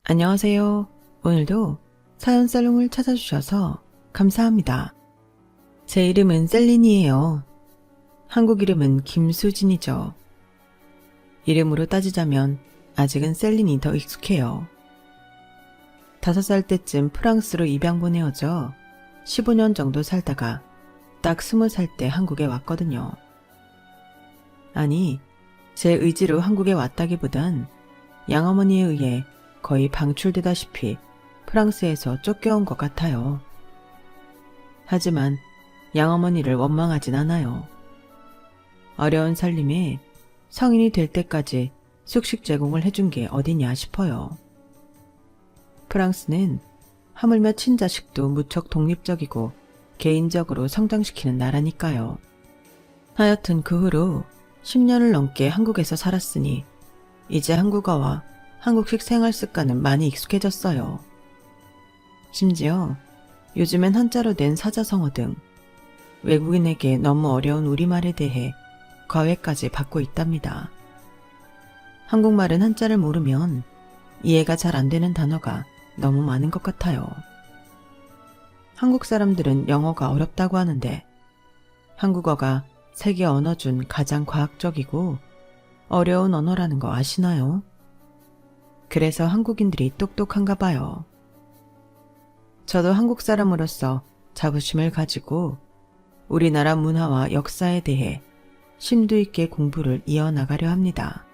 안녕하세요. 오늘도 사연 살롱을 찾아주셔서 감사합니다. 제 이름은 셀린이에요. 한국 이름은 김수진이죠. 이름으로 따지자면 아직은 셀린이 더 익숙해요. 5살 때쯤 프랑스로 입양 보내어져 15년 정도 살다가 딱 20살 때 한국에 왔거든요. 아니, 제 의지로 한국에 왔다기보단 양어머니에 의해 거의 방출되다시피 프랑스에서 쫓겨온 것 같아요. 하지만 양어머니를 원망하진 않아요. 어려운 살림에 성인이 될 때까지 숙식 제공을 해준 게 어디냐 싶어요. 프랑스는 하물며 친자식도 무척 독립적이고 개인적으로 성장시키는 나라니까요. 하여튼 그 후로 10년을 넘게 한국에서 살았으니 이제 한국어와 한국식 생활 습관은 많이 익숙해졌어요. 심지어 요즘엔 한자로 된 사자성어 등 외국인에게 너무 어려운 우리말에 대해 과외까지 받고 있답니다. 한국말은 한자를 모르면 이해가 잘 안 되는 단어가 너무 많은 것 같아요. 한국 사람들은 영어가 어렵다고 하는데 한국어가 세계 언어 중 가장 과학적이고 어려운 언어라는 거 아시나요? 그래서 한국인들이 똑똑한가 봐요. 저도 한국 사람으로서 자부심을 가지고 우리나라 문화와 역사에 대해 심도 있게 공부를 이어나가려 합니다.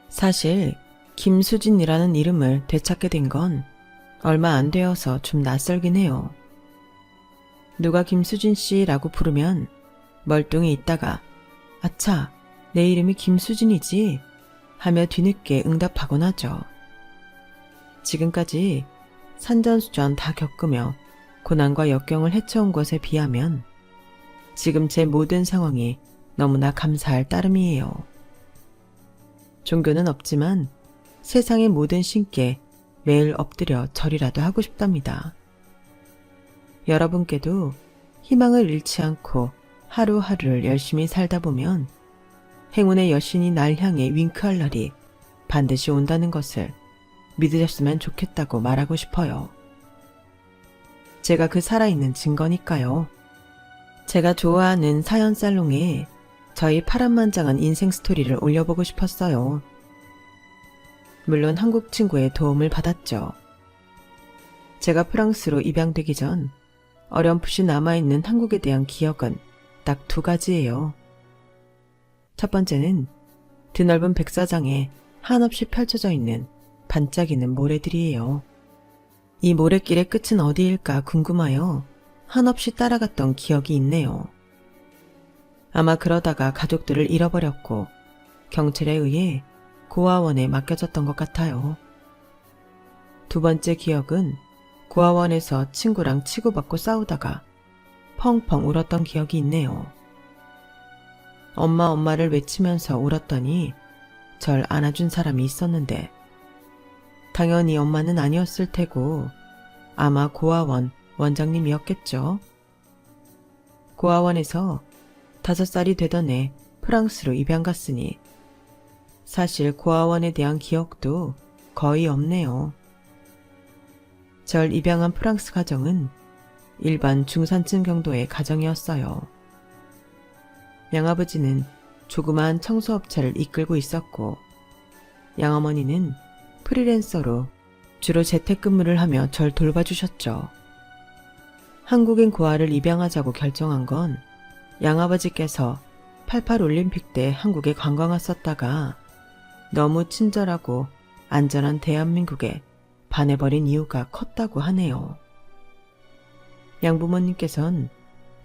사실 김수진이라는 이름을 되찾게 된 건 얼마 안 되어서 좀 낯설긴 해요. 누가 김수진 씨라고 부르면 멀뚱히 있다가 아차, 내 이름이 김수진이지 하며 뒤늦게 응답하곤 하죠. 지금까지 산전수전 다 겪으며 고난과 역경을 헤쳐온 것에 비하면 지금 제 모든 상황이 너무나 감사할 따름이에요. 종교는 없지만 세상의 모든 신께 매일 엎드려 절이라도 하고 싶답니다. 여러분께도 희망을 잃지 않고 하루하루를 열심히 살다 보면 행운의 여신이 날 향해 윙크할 날이 반드시 온다는 것을 믿으셨으면 좋겠다고 말하고 싶어요. 제가 그 살아있는 증거니까요. 제가 좋아하는 사연 살롱에 저희 파란만장한 인생 스토리를 올려보고 싶었어요. 물론 한국 친구의 도움을 받았죠. 제가 프랑스로 입양되기 전 어렴풋이 남아있는 한국에 대한 기억은 딱 2가지예요. 첫 번째는 드넓은 백사장에 한없이 펼쳐져 있는 반짝이는 모래들이에요. 이 모래길의 끝은 어디일까 궁금하여 한없이 따라갔던 기억이 있네요. 아마 그러다가 가족들을 잃어버렸고 경찰에 의해 고아원에 맡겨졌던 것 같아요. 2번째 기억은 고아원에서 친구랑 치고받고 싸우다가 펑펑 울었던 기억이 있네요. 엄마를 외치면서 울었더니 절 안아준 사람이 있었는데 당연히 엄마는 아니었을 테고 아마 고아원 원장님이었겠죠. 고아원에서 5살이 되던 해 프랑스로 입양 갔으니 사실 고아원에 대한 기억도 거의 없네요. 절 입양한 프랑스 가정은 일반 중산층 정도의 가정이었어요. 양아버지는 조그마한 청소업체를 이끌고 있었고 양어머니는 프리랜서로 주로 재택근무를 하며 절 돌봐주셨죠. 한국인 고아를 입양하자고 결정한 건 양아버지께서 88 올림픽 때 한국에 관광 왔었다가 너무 친절하고 안전한 대한민국에 반해버린 이유가 컸다고 하네요. 양부모님께선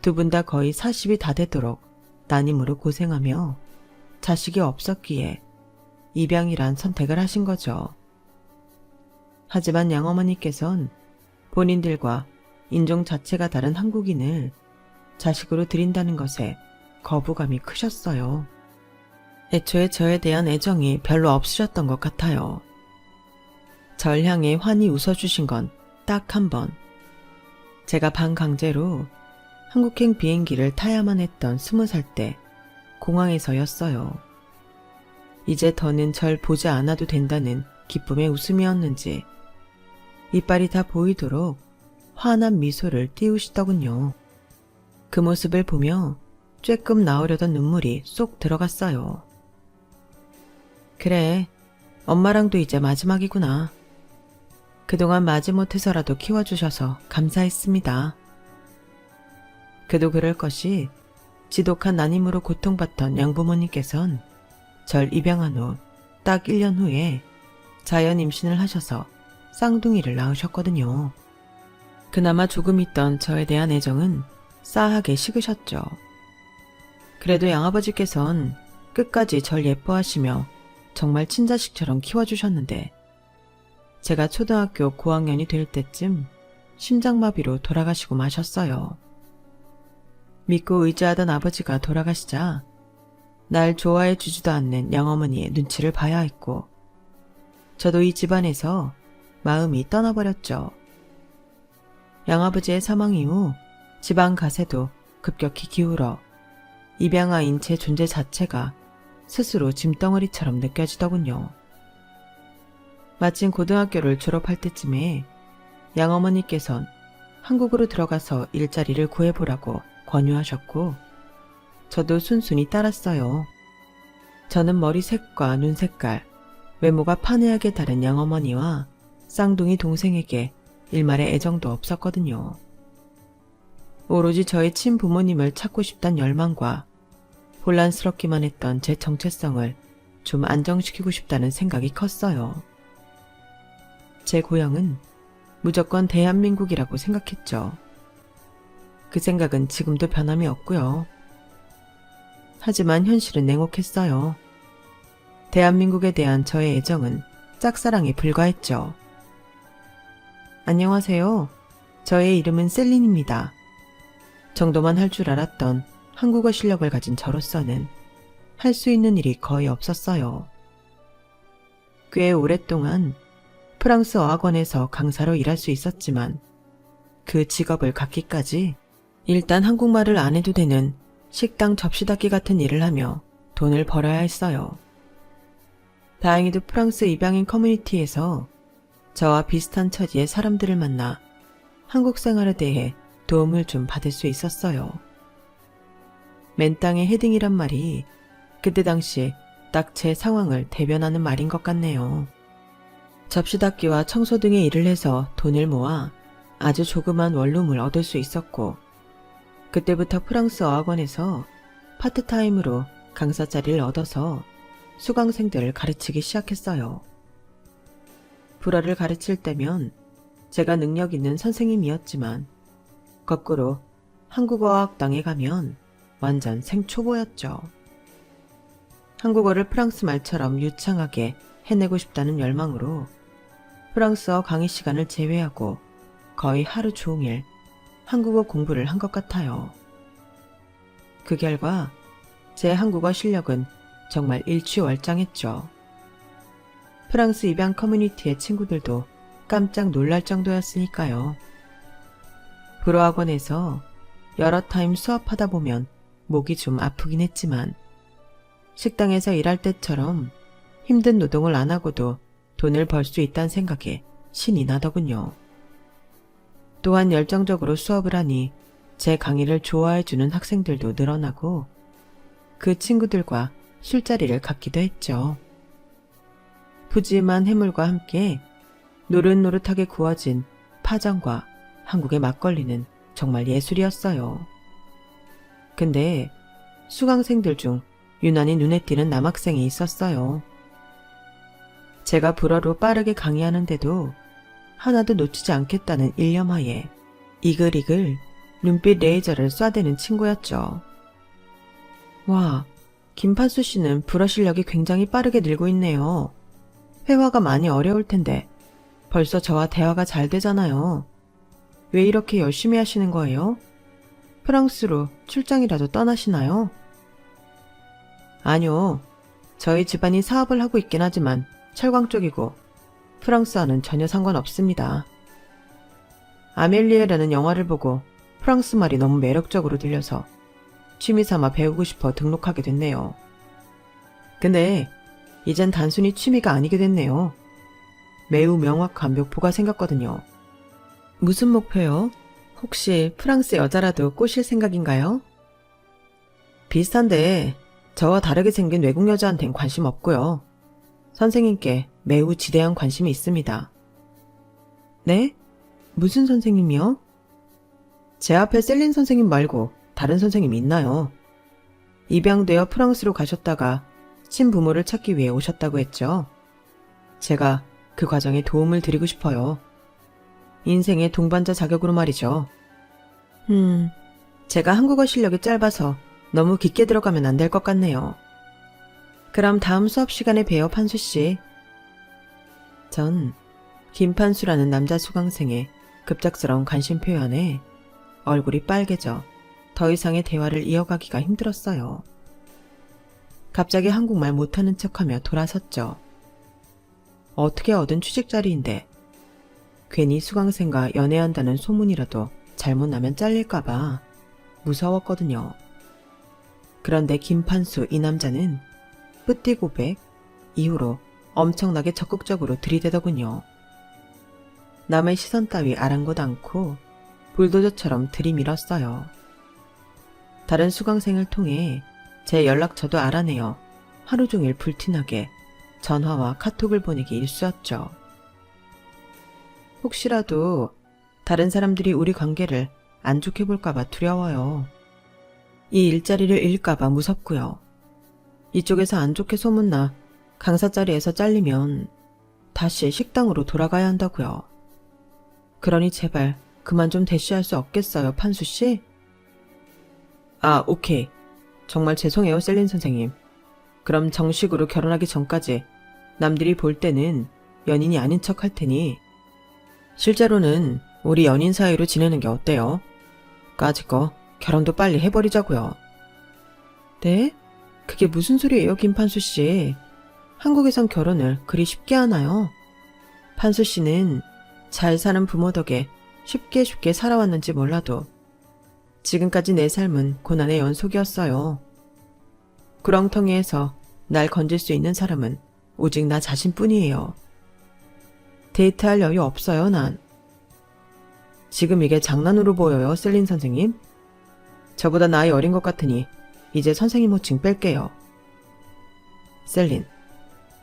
2분 다 거의 40이 다 되도록 따님으로 고생하며 자식이 없었기에 입양이란 선택을 하신 거죠. 하지만 양어머니께선 본인들과 인종 자체가 다른 한국인을 자식으로 들인다는 것에 거부감이 크셨어요. 애초에 저에 대한 애정이 별로 없으셨던 것 같아요. 절 향해 환히 웃어주신 건 딱 1번. 제가 반강제로 한국행 비행기를 타야만 했던 20살 때 공항에서였어요. 이제 더는 절 보지 않아도 된다는 기쁨의 웃음이었는지 이빨이 다 보이도록 환한 미소를 띄우시더군요. 그 모습을 보며 쬐끔 나오려던 눈물이 쏙 들어갔어요. 그래, 엄마랑도 이제 마지막이구나. 그동안 마지못해서라도 키워주셔서 감사했습니다. 그도 그럴 것이 지독한 난임으로 고통받던 양부모님께선 절 입양한 후 딱 1년 후에 자연 임신을 하셔서 쌍둥이를 낳으셨거든요. 그나마 조금 있던 저에 대한 애정은 싸하게 식으셨죠. 그래도 양아버지께선 끝까지 절 예뻐하시며 정말 친자식처럼 키워주셨는데 제가 초등학교 고학년이 될 때쯤 심장마비로 돌아가시고 마셨어요. 믿고 의지하던 아버지가 돌아가시자 날 좋아해 주지도 않는 양어머니의 눈치를 봐야 했고 저도 이 집안에서 마음이 떠나버렸죠. 양아버지의 사망 이후 집안 가세도 급격히 기울어 입양아인 제 존재 자체가 스스로 짐덩어리처럼 느껴지더군요. 마침 고등학교를 졸업할 때쯤에 양어머니께선 한국으로 들어가서 일자리를 구해보라고 권유하셨고 저도 순순히 따랐어요. 저는 머리색과 눈색깔, 외모가 판이하게 다른 양어머니와 쌍둥이 동생에게 일말의 애정도 없었거든요. 오로지 저의 친부모님을 찾고 싶단 열망과 혼란스럽기만 했던 제 정체성을 좀 안정시키고 싶다는 생각이 컸어요. 제 고향은 무조건 대한민국이라고 생각했죠. 그 생각은 지금도 변함이 없고요. 하지만 현실은 냉혹했어요. 대한민국에 대한 저의 애정은 짝사랑에 불과했죠. 안녕하세요. 저의 이름은 셀린입니다. 정도만 할 줄 알았던 한국어 실력을 가진 저로서는 할 수 있는 일이 거의 없었어요. 꽤 오랫동안 프랑스 어학원에서 강사로 일할 수 있었지만 그 직업을 갖기까지 일단 한국말을 안 해도 되는 식당 접시 닦기 같은 일을 하며 돈을 벌어야 했어요. 다행히도 프랑스 입양인 커뮤니티에서 저와 비슷한 처지의 사람들을 만나 한국 생활에 대해 도움을 좀 받을 수 있었어요. 맨땅에 헤딩이란 말이 그때 당시 딱 제 상황을 대변하는 말인 것 같네요. 접시 닦기와 청소 등의 일을 해서 돈을 모아 아주 조그만 원룸을 얻을 수 있었고 그때부터 프랑스 어학원에서 파트타임으로 강사 자리를 얻어서 수강생들을 가르치기 시작했어요. 불어를 가르칠 때면 제가 능력 있는 선생님이었지만 거꾸로 한국어학당에 가면 완전 생초보였죠. 한국어를 프랑스 말처럼 유창하게 해내고 싶다는 열망으로 프랑스어 강의 시간을 제외하고 거의 하루 종일 한국어 공부를 한 것 같아요. 그 결과 제 한국어 실력은 정말 일취월장했죠. 프랑스 입양 커뮤니티의 친구들도 깜짝 놀랄 정도였으니까요. 불어학원에서 여러 타임 수업하다 보면 목이 좀 아프긴 했지만 식당에서 일할 때처럼 힘든 노동을 안 하고도 돈을 벌 수 있다는 생각에 신이 나더군요. 또한 열정적으로 수업을 하니 제 강의를 좋아해주는 학생들도 늘어나고 그 친구들과 술자리를 갖기도 했죠. 푸짐한 해물과 함께 노릇노릇하게 구워진 파전과 한국의 막걸리는 정말 예술이었어요. 근데 수강생들 중 유난히 눈에 띄는 남학생이 있었어요. 제가 불어로 빠르게 강의하는데도 하나도 놓치지 않겠다는 일념하에 이글이글 눈빛 레이저를 쏴대는 친구였죠. 와, 김판수 씨는 불어 실력이 굉장히 빠르게 늘고 있네요. 회화가 많이 어려울 텐데 벌써 저와 대화가 잘 되잖아요. 왜 이렇게 열심히 하시는 거예요? 프랑스로 출장이라도 떠나시나요? 아니요. 저희 집안이 사업을 하고 있긴 하지만 철강 쪽이고 프랑스와는 전혀 상관없습니다. 아멜리에라는 영화를 보고 프랑스 말이 너무 매력적으로 들려서 취미삼아 배우고 싶어 등록하게 됐네요. 근데 이젠 단순히 취미가 아니게 됐네요. 매우 명확한 묘표가 생겼거든요. 무슨 목표요? 혹시 프랑스 여자라도 꼬실 생각인가요? 비슷한데 저와 다르게 생긴 외국 여자한텐 관심 없고요. 선생님께 매우 지대한 관심이 있습니다. 네? 무슨 선생님이요? 제 앞에 셀린 선생님 말고 다른 선생님 있나요? 입양되어 프랑스로 가셨다가 친부모를 찾기 위해 오셨다고 했죠. 제가 그 과정에 도움을 드리고 싶어요. 인생의 동반자 자격으로 말이죠. 제가 한국어 실력이 짧아서 너무 깊게 들어가면 안 될 것 같네요. 그럼 다음 수업 시간에 봬요, 판수 씨. 전 김판수라는 남자 수강생의 급작스러운 관심 표현에 얼굴이 빨개져 더 이상의 대화를 이어가기가 힘들었어요. 갑자기 한국말 못하는 척하며 돌아섰죠. 어떻게 얻은 취직 자리인데 괜히 수강생과 연애한다는 소문이라도 잘못 나면 잘릴까봐 무서웠거든요. 그런데 김판수 이 남자는 뿌띠 고백 이후로 엄청나게 적극적으로 들이대더군요. 남의 시선 따위 아랑곳 않고 불도저처럼 들이밀었어요. 다른 수강생을 통해 제 연락처도 알아내어 하루 종일 불티나게 전화와 카톡을 보내기 일쑤였죠. 혹시라도 다른 사람들이 우리 관계를 안 좋게 볼까봐 두려워요. 이 일자리를 잃을까봐 무섭고요. 이쪽에서 안 좋게 소문나 강사 자리에서 잘리면 다시 식당으로 돌아가야 한다고요. 그러니 제발 그만 좀 대쉬할 수 없겠어요, 판수 씨? 아, 오케이. 정말 죄송해요, 셀린 선생님. 그럼 정식으로 결혼하기 전까지 남들이 볼 때는 연인이 아닌 척 할 테니 실제로는 우리 연인 사이로 지내는 게 어때요? 까짓거 결혼도 빨리 해버리자고요. 네? 그게 무슨 소리예요, 김판수 씨? 한국에선 결혼을 그리 쉽게 하나요? 판수 씨는 잘 사는 부모 덕에 쉽게 살아왔는지 몰라도 지금까지 내 삶은 고난의 연속이었어요. 구렁텅이에서 날 건질 수 있는 사람은 오직 나 자신뿐이에요. 데이트할 여유 없어요, 난. 지금 이게 장난으로 보여요, 셀린 선생님? 저보다 나이 어린 것 같으니 이제 선생님 호칭 뺄게요. 셀린,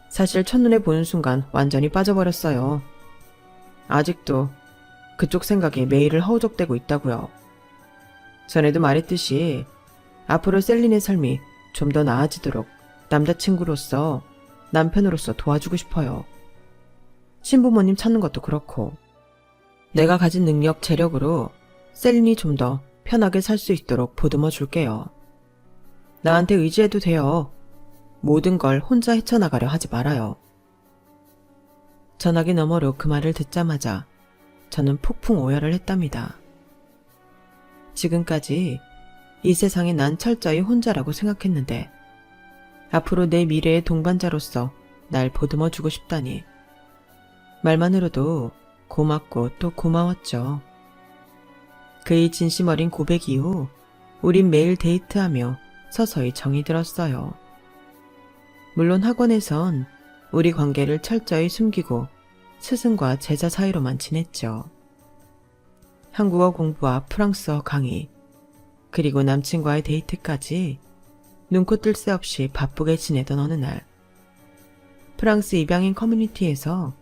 사실 첫눈에 보는 순간 완전히 빠져버렸어요. 아직도 그쪽 생각에 매일을 허우적대고 있다고요. 전에도 말했듯이 앞으로 셀린의 삶이 좀 더 나아지도록 남자친구로서 남편으로서 도와주고 싶어요. 신부모님 찾는 것도 그렇고 내가 가진 능력, 재력으로 셀린이 좀 더 편하게 살 수 있도록 보듬어 줄게요. 나한테 의지해도 돼요. 모든 걸 혼자 헤쳐나가려 하지 말아요. 전화기 너머로 그 말을 듣자마자 저는 폭풍 오열을 했답니다. 지금까지 이 세상에 난 철저히 혼자라고 생각했는데 앞으로 내 미래의 동반자로서 날 보듬어 주고 싶다니 말만으로도 고맙고 또 고마웠죠. 그의 진심 어린 고백 이후 우린 매일 데이트하며 서서히 정이 들었어요. 물론 학원에선 우리 관계를 철저히 숨기고 스승과 제자 사이로만 지냈죠. 한국어 공부와 프랑스어 강의, 그리고 남친과의 데이트까지 눈코 뜰 새 없이 바쁘게 지내던 어느 날 프랑스 입양인 커뮤니티에서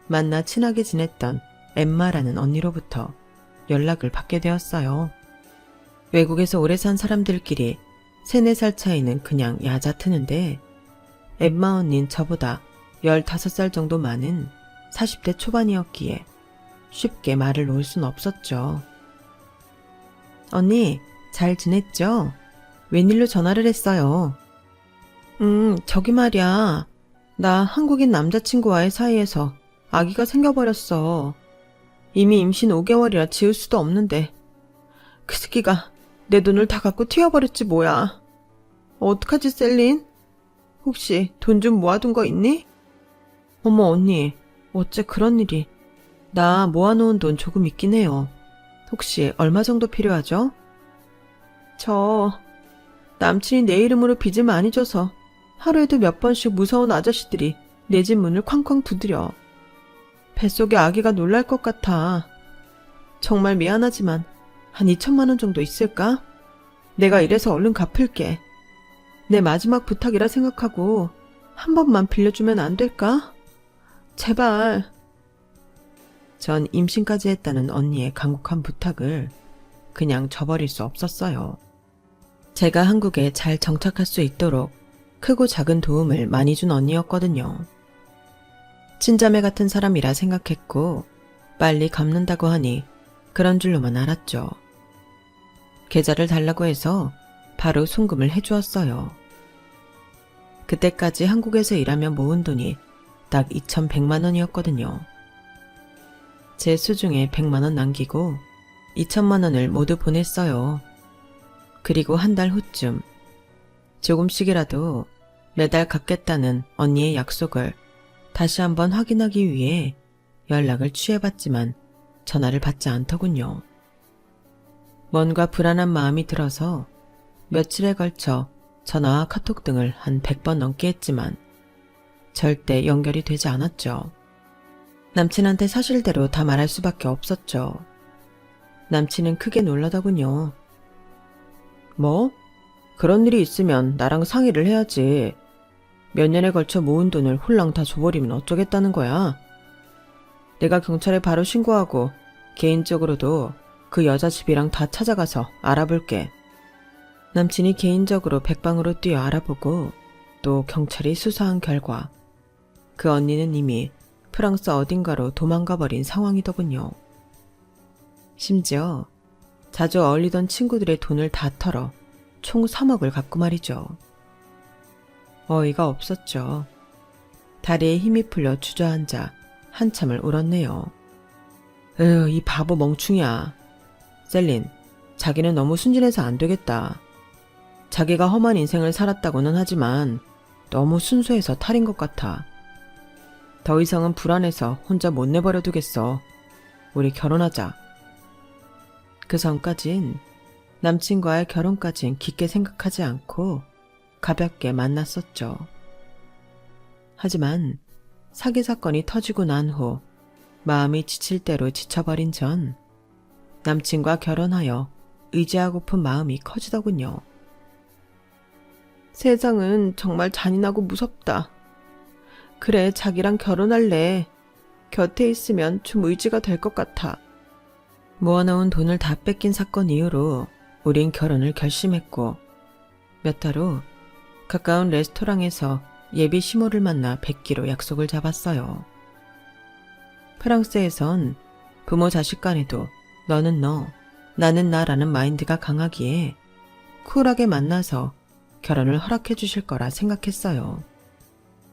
만나 친하게 지냈던 엠마라는 언니로부터 연락을 받게 되었어요. 외국에서 오래 산 사람들끼리 3, 4살 차이는 그냥 얕아트는데 엠마 언닌 저보다 15살 정도 많은 40대 초반이었기에 쉽게 말을 놓을 순 없었죠. 언니, 잘 지냈죠? 웬일로 전화를 했어요? 저기 말이야. 나 한국인 남자친구와의 사이에서 아기가 생겨버렸어. 이미 임신 5개월이라 지울 수도 없는데 그 새끼가 내 돈을 다 갖고 튀어버렸지 뭐야. 어떡하지, 셀린? 혹시 돈 좀 모아둔 거 있니? 어머, 언니, 어째 그런 일이. 나 모아놓은 돈 조금 있긴 해요. 혹시 얼마 정도 필요하죠? 저 남친이 내 이름으로 빚을 많이 져서 하루에도 몇 번씩 무서운 아저씨들이 내 집 문을 쾅쾅 두드려. 뱃속에 아기가 놀랄 것 같아. 정말 미안하지만 한 2천만 원 정도 있을까? 내가 이래서 얼른 갚을게. 내 마지막 부탁이라 생각하고 한 번만 빌려주면 안 될까? 제발. 전 임신까지 했다는 언니의 간곡한 부탁을 그냥 저버릴 수 없었어요. 제가 한국에 잘 정착할 수 있도록 크고 작은 도움을 많이 준 언니였거든요. 친자매 같은 사람이라 생각했고 빨리 갚는다고 하니 그런 줄로만 알았죠. 계좌를 달라고 해서 바로 송금을 해주었어요. 그때까지 한국에서 일하며 모은 돈이 딱 2,100만 원이었거든요. 제 수중에 100만 원 남기고 2천만 원을 모두 보냈어요. 그리고 한 달 후쯤 조금씩이라도 매달 갚겠다는 언니의 약속을 다시 한번 확인하기 위해 연락을 취해봤지만 전화를 받지 않더군요. 뭔가 불안한 마음이 들어서 며칠에 걸쳐 전화와 카톡 등을 한 100번 넘게 했지만 절대 연결이 되지 않았죠. 남친한테 사실대로 다 말할 수밖에 없었죠. 남친은 크게 놀라더군요. 뭐? 그런 일이 있으면 나랑 상의를 해야지. 몇 년에 걸쳐 모은 돈을 홀랑 다 줘버리면 어쩌겠다는 거야. 내가 경찰에 바로 신고하고 개인적으로도 그 여자 집이랑 다 찾아가서 알아볼게. 남친이 개인적으로 백방으로 뛰어 알아보고 또 경찰이 수사한 결과 그 언니는 이미 프랑스 어딘가로 도망가 버린 상황이더군요. 심지어 자주 어울리던 친구들의 돈을 다 털어 총 3억을 갖고 말이죠. 어이가 없었죠. 다리에 힘이 풀려 주저앉아 한참을 울었네요. 에휴, 이 바보 멍충이야. 셀린, 자기는 너무 순진해서 안 되겠다. 자기가 험한 인생을 살았다고는 하지만 너무 순수해서 탈인 것 같아. 더 이상은 불안해서 혼자 못 내버려 두겠어. 우리 결혼하자. 그 전까진 남친과의 결혼까진 깊게 생각하지 않고 가볍게 만났었죠. 하지만 사기 사건이 터지고 난 후 마음이 지칠 대로 지쳐버린 전 남친과 결혼하여 의지하고픈 마음이 커지더군요. 세상은 정말 잔인하고 무섭다. 그래, 자기랑 결혼할래. 곁에 있으면 좀 의지가 될 것 같아. 모아놓은 돈을 다 뺏긴 사건 이후로 우린 결혼을 결심했고 몇 달 후 가까운 레스토랑에서 예비 시모를 만나 뵙기로 약속을 잡았어요. 프랑스에선 부모 자식 간에도 너는 너, 나는 나라는 마인드가 강하기에 쿨하게 만나서 결혼을 허락해 주실 거라 생각했어요.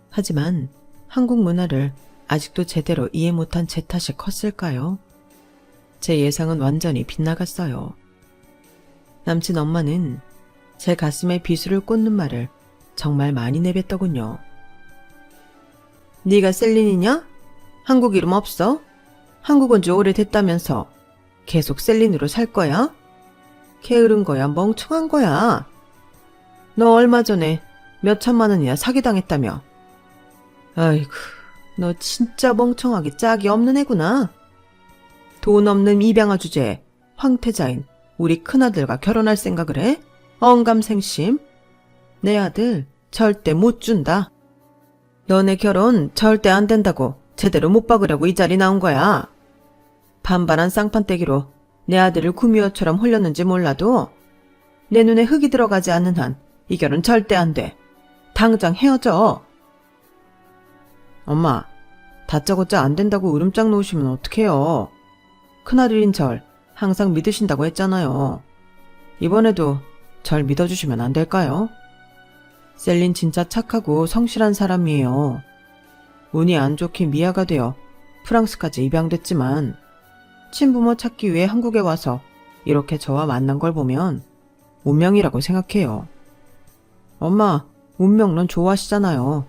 하지만 한국 문화를 아직도 제대로 이해 못한 제 탓이 컸을까요? 제 예상은 완전히 빗나갔어요. 남친 엄마는 제 가슴에 비수를 꽂는 말을 정말 많이 내뱉더군요. 네가 셀린이냐? 한국 이름 없어? 한국 온 지 오래됐다면서 계속 셀린으로 살 거야? 게으른 거야, 멍청한 거야. 너 얼마 전에 몇 천만 원이나 사기당했다며. 아이고, 너 진짜 멍청하게 짝이 없는 애구나. 돈 없는 입양아 주제에 황태자인 우리 큰아들과 결혼할 생각을 해? 언감생심? 내 아들 절대 못 준다. 너네 결혼 절대 안 된다고 제대로 못 박으려고 이 자리 나온 거야. 반반한 쌍판떼기로 내 아들을 구미호처럼 홀렸는지 몰라도 내 눈에 흙이 들어가지 않는 한 이 결혼 절대 안 돼. 당장 헤어져. 엄마, 다짜고짜 안 된다고 으름장 놓으시면 어떡해요. 큰아들인 절 항상 믿으신다고 했잖아요. 이번에도 절 믿어주시면 안 될까요? 셀린 진짜 착하고 성실한 사람이에요. 운이 안 좋게 미아가 되어 프랑스까지 입양됐지만 친부모 찾기 위해 한국에 와서 이렇게 저와 만난 걸 보면 운명이라고 생각해요. 엄마, 운명론 좋아하시잖아요.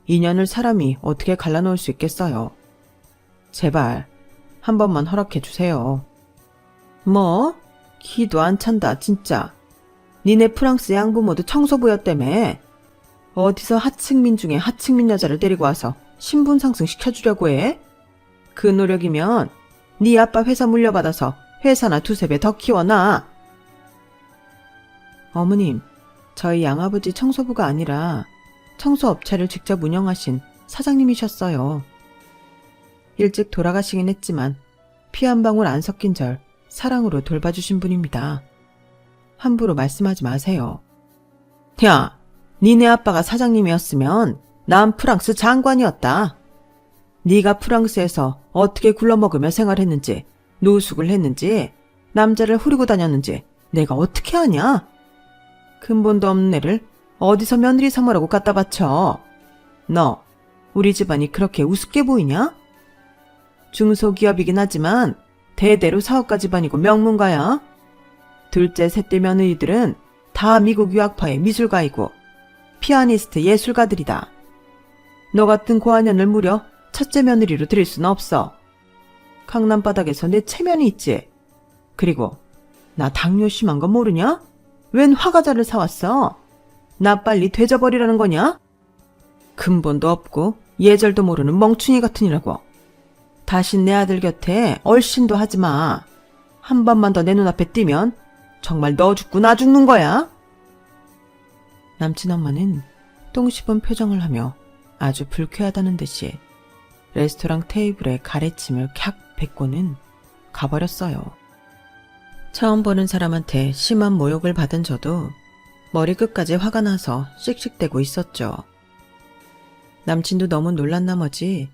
인연을 사람이 어떻게 갈라놓을 수 있겠어요. 제발 한 번만 허락해 주세요. 뭐? 기도 안 찬다 진짜. 니네 프랑스 양부모도 청소부였다며. 어디서 하층민 중에 하층민 여자를 데리고 와서 신분 상승 시켜주려고 해? 그 노력이면 네 아빠 회사 물려받아서 회사나 두세 배 더 키워놔. 어머님, 저희 양아버지 청소부가 아니라 청소업체를 직접 운영하신 사장님이셨어요. 일찍 돌아가시긴 했지만 피 한 방울 안 섞인 절 사랑으로 돌봐주신 분입니다. 함부로 말씀하지 마세요. 야, 니네 아빠가 사장님이었으면 난 프랑스 장관이었다. 네가 프랑스에서 어떻게 굴러먹으며 생활했는지, 노숙을 했는지, 남자를 후리고 다녔는지 내가 어떻게 아냐? 근본도 없는 애를 어디서 며느리 삼으라고 갖다 바쳐. 너, 우리 집안이 그렇게 우습게 보이냐? 중소기업이긴 하지만 대대로 사업가 집안이고 명문가야. 둘째, 셋째 며느리들은 다 미국 유학파의 미술가이고 피아니스트 예술가들이다. 너 같은 고아년을 무려 첫째 며느리로 들일 수는 없어. 강남 바닥에서 내 체면이 있지. 그리고 나 당뇨 심한 거 모르냐? 웬 화과자를 사왔어? 나 빨리 되져버리라는 거냐? 근본도 없고 예절도 모르는 멍충이 같으니라고. 다신 내 아들 곁에 얼씬도 하지 마. 한 번만 더 내 눈앞에 띄면 정말 너 죽고 나 죽는 거야. 남친 엄마는 똥 씹은 표정을 하며 아주 불쾌하다는 듯이 레스토랑 테이블에 가래침을 캬 뱉고는 가버렸어요. 처음 보는 사람한테 심한 모욕을 받은 저도 머리끝까지 화가 나서 씩씩대고 있었죠. 남친도 너무 놀란 나머지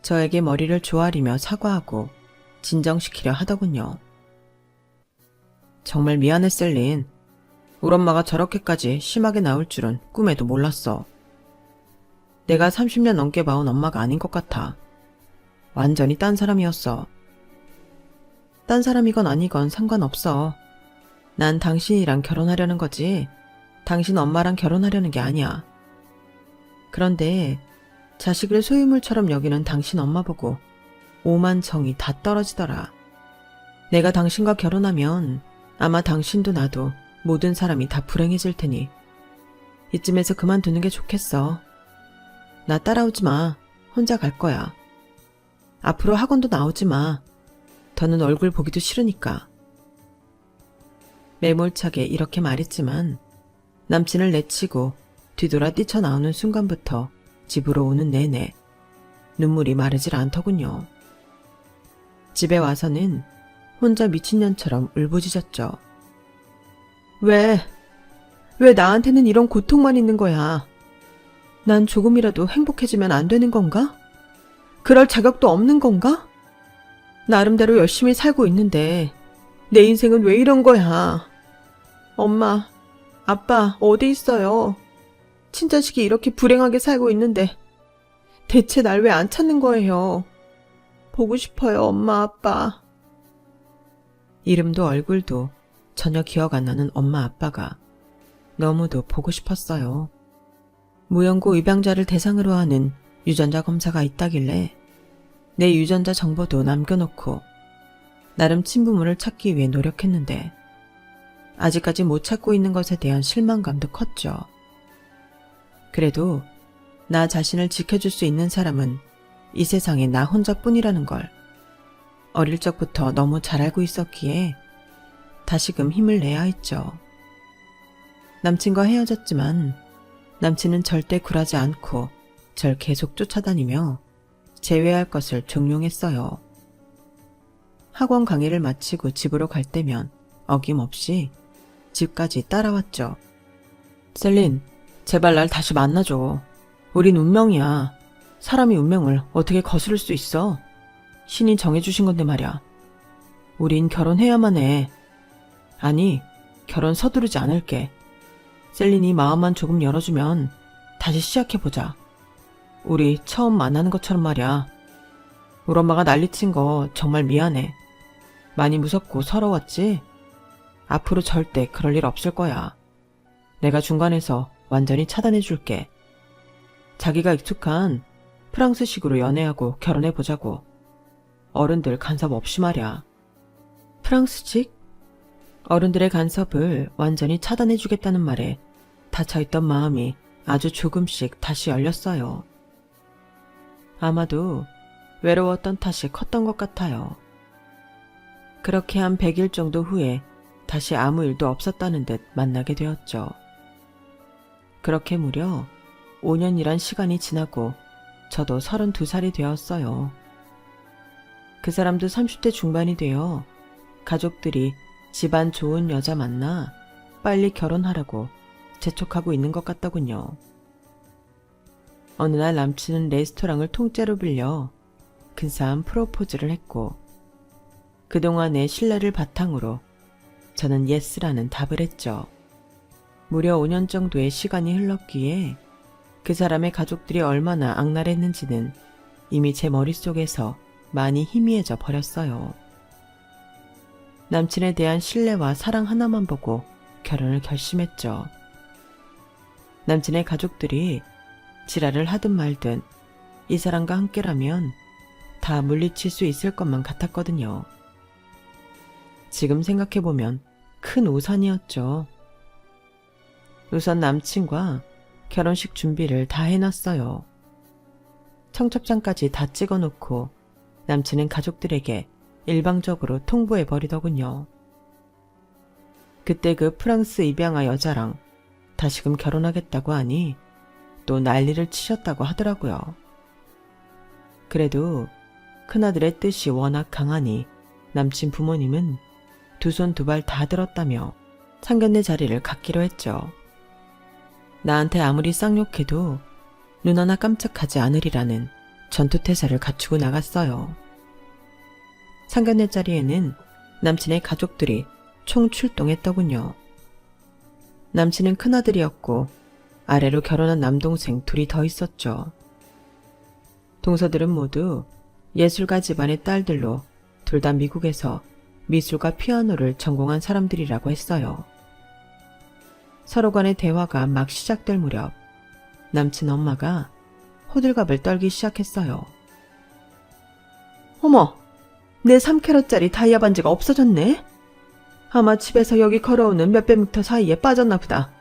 저에게 머리를 조아리며 사과하고 진정시키려 하더군요. 정말 미안해, 셀린. 우리 엄마가 저렇게까지 심하게 나올 줄은 꿈에도 몰랐어. 내가 30년 넘게 봐온 엄마가 아닌 것 같아. 완전히 딴 사람이었어. 딴 사람이건 아니건 상관없어. 난 당신이랑 결혼하려는 거지 당신 엄마랑 결혼하려는 게 아니야. 그런데 자식을 소유물처럼 여기는 당신 엄마 보고 오만 정이 다 떨어지더라. 내가 당신과 결혼하면 아마 당신도 나도 모든 사람이 다 불행해질 테니 이쯤에서 그만두는 게 좋겠어. 나 따라오지 마. 혼자 갈 거야. 앞으로 학원도 나오지 마. 더는 얼굴 보기도 싫으니까. 매몰차게 이렇게 말했지만 남친을 내치고 뒤돌아 뛰쳐나오는 순간부터 집으로 오는 내내 눈물이 마르질 않더군요. 집에 와서는 혼자 미친년처럼 울부짖었죠. 왜 나한테는 이런 고통만 있는 거야? 난 조금이라도 행복해지면 안 되는 건가? 그럴 자격도 없는 건가? 나름대로 열심히 살고 있는데 내 인생은 왜 이런 거야? 엄마, 아빠 어디 있어요? 친자식이 이렇게 불행하게 살고 있는데 대체 날 왜 안 찾는 거예요? 보고 싶어요, 엄마, 아빠. 이름도 얼굴도 전혀 기억 안 나는 엄마, 아빠가 너무도 보고 싶었어요. 무연고 입양자를 대상으로 하는 유전자 검사가 있다길래 내 유전자 정보도 남겨놓고 나름 친부모를 찾기 위해 노력했는데 아직까지 못 찾고 있는 것에 대한 실망감도 컸죠. 그래도 나 자신을 지켜줄 수 있는 사람은 이 세상에 나 혼자뿐이라는 걸 어릴 적부터 너무 잘 알고 있었기에 다시금 힘을 내야 했죠. 남친과 헤어졌지만 남친은 절대 굴하지 않고 절 계속 쫓아다니며 제외할 것을 종용했어요. 학원 강의를 마치고 집으로 갈 때면 어김없이 집까지 따라왔죠. 셀린, 제발 날 다시 만나줘. 우린 운명이야. 사람이 운명을 어떻게 거스를 수 있어? 신이 정해주신 건데 말이야. 우린 결혼해야만 해. 아니, 결혼 서두르지 않을게. 셀린이 마음만 조금 열어주면 다시 시작해보자. 우리 처음 만나는 것처럼 말이야. 우리 엄마가 난리친 거 정말 미안해. 많이 무섭고 서러웠지? 앞으로 절대 그럴 일 없을 거야. 내가 중간에서 완전히 차단해줄게. 자기가 익숙한 프랑스식으로 연애하고 결혼해보자고. 어른들 간섭 없이 말이야. 프랑스식? 어른들의 간섭을 완전히 차단해주겠다는 말에 닫혀있던 마음이 아주 조금씩 다시 열렸어요. 아마도 외로웠던 탓이 컸던 것 같아요. 그렇게 한 100일 정도 후에 다시 아무 일도 없었다는 듯 만나게 되었죠. 그렇게 무려 5년이란 시간이 지나고 저도 32살이 되었어요. 그 사람도 30대 중반이 되어 가족들이 집안 좋은 여자 만나 빨리 결혼하라고 재촉하고 있는 것 같더군요. 어느 날 남친은 레스토랑을 통째로 빌려 근사한 프로포즈를 했고 그동안의 신뢰를 바탕으로 저는 예스라는 답을 했죠. 무려 5년 정도의 시간이 흘렀기에 그 사람의 가족들이 얼마나 악랄했는지는 이미 제 머릿속에서 많이 희미해져 버렸어요. 남친에 대한 신뢰와 사랑 하나만 보고 결혼을 결심했죠. 남친의 가족들이 지랄을 하든 말든 이 사람과 함께라면 다 물리칠 수 있을 것만 같았거든요. 지금 생각해보면 큰 오산이었죠. 우선 남친과 결혼식 준비를 다 해놨어요. 청첩장까지 다 찍어놓고 남친은 가족들에게 일방적으로 통보해버리더군요. 그때 그 프랑스 입양아 여자랑 다시금 결혼하겠다고 하니 또 난리를 치셨다고 하더라고요. 그래도 큰아들의 뜻이 워낙 강하니 남친 부모님은 두 손 두 발 다 들었다며 상견례 자리를 갖기로 했죠. 나한테 아무리 쌍욕해도 눈 하나 깜짝하지 않으리라는 전투태세를 갖추고 나갔어요. 상견례 자리에는 남친의 가족들이 총 출동했더군요. 남친은 큰아들이었고 아래로 결혼한 남동생 둘이 더 있었죠. 동서들은 모두 예술가 집안의 딸들로 둘 다 미국에서 미술과 피아노를 전공한 사람들이라고 했어요. 서로 간의 대화가 막 시작될 무렵 남친 엄마가 호들갑을 떨기 시작했어요. 어머! 내 3캐럿짜리 다이아 반지가 없어졌네? 아마 집에서 여기 걸어오는 몇백 미터 사이에 빠졌나 보다.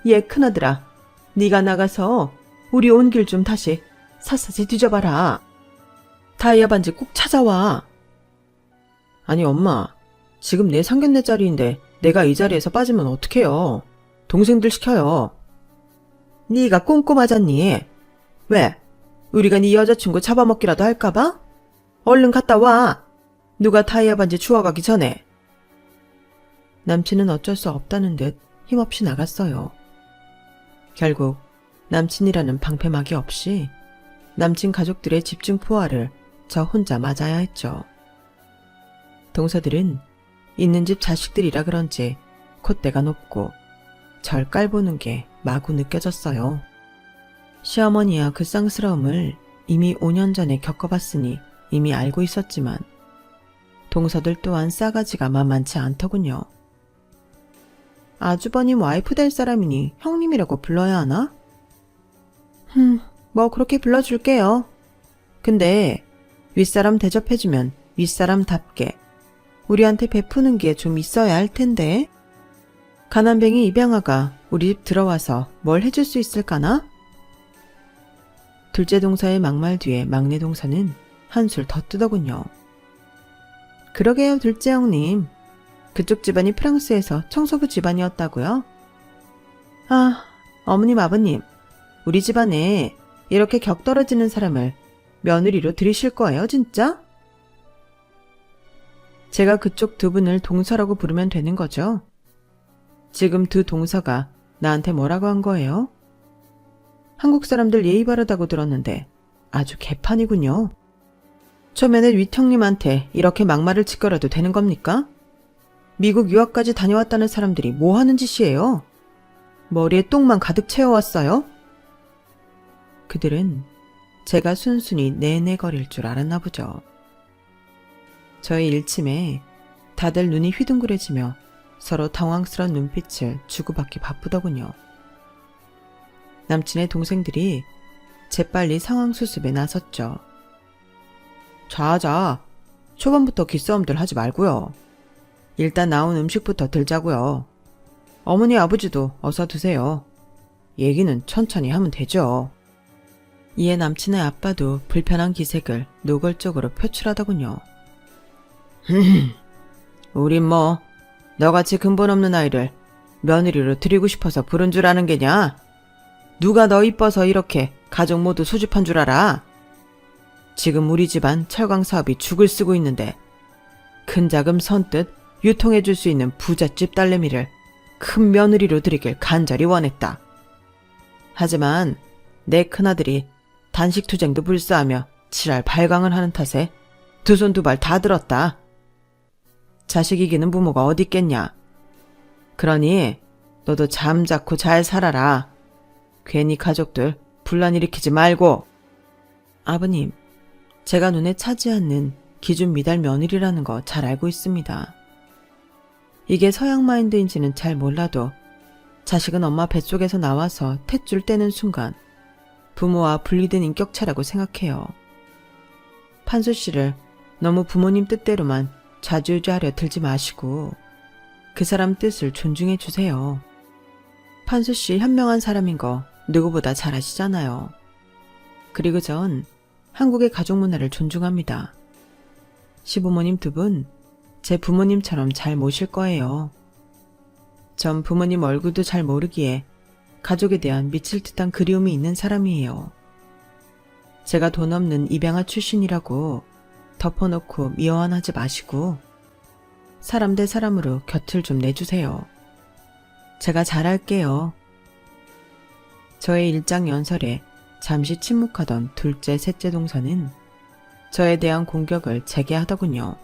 얘 큰아들아, 네가 나가서 우리 온 길 좀 다시 샅샅이 뒤져봐라. 다이아 반지 꼭 찾아와. 아니 엄마, 지금 내 상견례 자리인데 내가 이 자리에서 빠지면 어떡해요. 동생들 시켜요. 네가 꼼꼼하잖니. 왜? 우리가 네 여자친구 잡아먹기라도 할까봐? 얼른 갔다 와. 누가 다이아 반지 주워가기 전에. 남친은 어쩔 수 없다는 듯 힘없이 나갔어요. 결국 남친이라는 방패막이 없이 남친 가족들의 집중 포화를 저 혼자 맞아야 했죠. 동서들은 있는 집 자식들이라 그런지 콧대가 높고 절 깔보는 게 마구 느껴졌어요. 시어머니야 그 쌍스러움을 이미 5년 전에 겪어봤으니 이미 알고 있었지만 동서들 또한 싸가지가 만만치 않더군요. 아주버님 와이프 될 사람이니 형님이라고 불러야 하나? 뭐 그렇게 불러줄게요. 근데 윗사람 대접해주면 윗사람답게 우리한테 베푸는 게 좀 있어야 할 텐데. 가난뱅이 입양아가 우리 집 들어와서 뭘 해줄 수 있을까나? 둘째 동서의 막말 뒤에 막내 동서는 한술 더 뜨더군요. 그러게요, 둘째 형님. 그쪽 집안이 프랑스에서 청소부 집안이었다고요? 아, 어머님 아버님, 우리 집안에 이렇게 격 떨어지는 사람을 며느리로 들이실 거예요, 진짜? 제가 그쪽 두 분을 동서라고 부르면 되는 거죠? 지금 두 동서가 나한테 뭐라고 한 거예요? 한국 사람들 예의 바르다고 들었는데 아주 개판이군요. 처음에는 윗형님한테 이렇게 막말을 짓거려도 되는 겁니까? 미국 유학까지 다녀왔다는 사람들이 뭐 하는 짓이에요? 머리에 똥만 가득 채워왔어요? 그들은 제가 순순히 내내거릴 줄 알았나 보죠. 저의 일침에 다들 눈이 휘둥그레지며 서로 당황스러운 눈빛을 주고받기 바쁘더군요. 남친의 동생들이 재빨리 상황 수습에 나섰죠. 자자, 초반부터 기싸움들 하지 말고요. 일단 나온 음식부터 들자고요. 어머니 아버지도 어서 드세요. 얘기는 천천히 하면 되죠. 이에 남친의 아빠도 불편한 기색을 노골적으로 표출하더군요. 우린 뭐 너같이 근본 없는 아이를 며느리로 들이고 싶어서 부른 줄 아는 게냐? 누가 너 이뻐서 이렇게 가족 모두 수줍한 줄 알아? 지금 우리 집안 철강 사업이 죽을 쓰고 있는데 큰 자금 선뜻 유통해 줄 수 있는 부잣집 딸내미를 큰 며느리로 들이길 간절히 원했다. 하지만 내 큰아들이 단식투쟁도 불사하며 지랄 발광을 하는 탓에 두 손 두 발 다 들었다. 자식 이기는 부모가 어디 있겠냐. 그러니 너도 잠자코 잘 살아라. 괜히 가족들 분란 일으키지 말고. 아버님, 제가 눈에 차지 않는 기준 미달 며느리라는 거 잘 알고 있습니다. 이게 서양 마인드인지는 잘 몰라도 자식은 엄마 뱃속에서 나와서 탯줄 떼는 순간 부모와 분리된 인격차라고 생각해요. 판수 씨를 너무 부모님 뜻대로만 좌지우지하려 들지 마시고 그 사람 뜻을 존중해 주세요. 판수 씨 현명한 사람인 거 누구보다 잘 아시잖아요. 그리고 전 한국의 가족 문화를 존중합니다. 시부모님 두 분 제 부모님처럼 잘 모실 거예요. 전 부모님 얼굴도 잘 모르기에 가족에 대한 미칠 듯한 그리움이 있는 사람이에요. 제가 돈 없는 입양아 출신이라고 덮어놓고 미워하지 마시고 사람 대 사람으로 곁을 좀 내주세요. 제가 잘할게요. 저의 일장 연설에 잠시 침묵하던 둘째, 셋째 동서는 저에 대한 공격을 재개하더군요.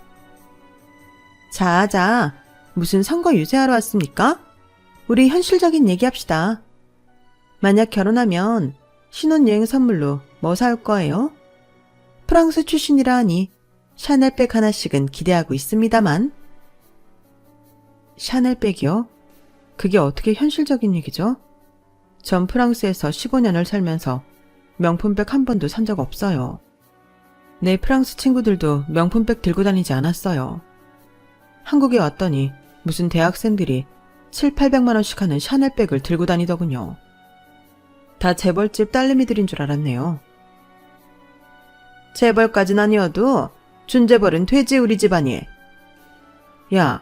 자, 무슨 선거 유세하러 왔습니까? 우리 현실적인 얘기합시다. 만약 결혼하면 신혼여행 선물로 뭐 사올 거예요? 프랑스 출신이라 하니 샤넬백 하나씩은 기대하고 있습니다만. 샤넬백이요? 그게 어떻게 현실적인 얘기죠? 전 프랑스에서 15년을 살면서 명품백 한 번도 산 적 없어요. 내 프랑스 친구들도 명품백 들고 다니지 않았어요. 한국에 왔더니 무슨 대학생들이 700~800만 원씩 하는 샤넬백을 들고 다니더군요. 다 재벌집 딸내미들인 줄 알았네요. 재벌까진 아니어도 준재벌은 되지 우리 집안이. 야,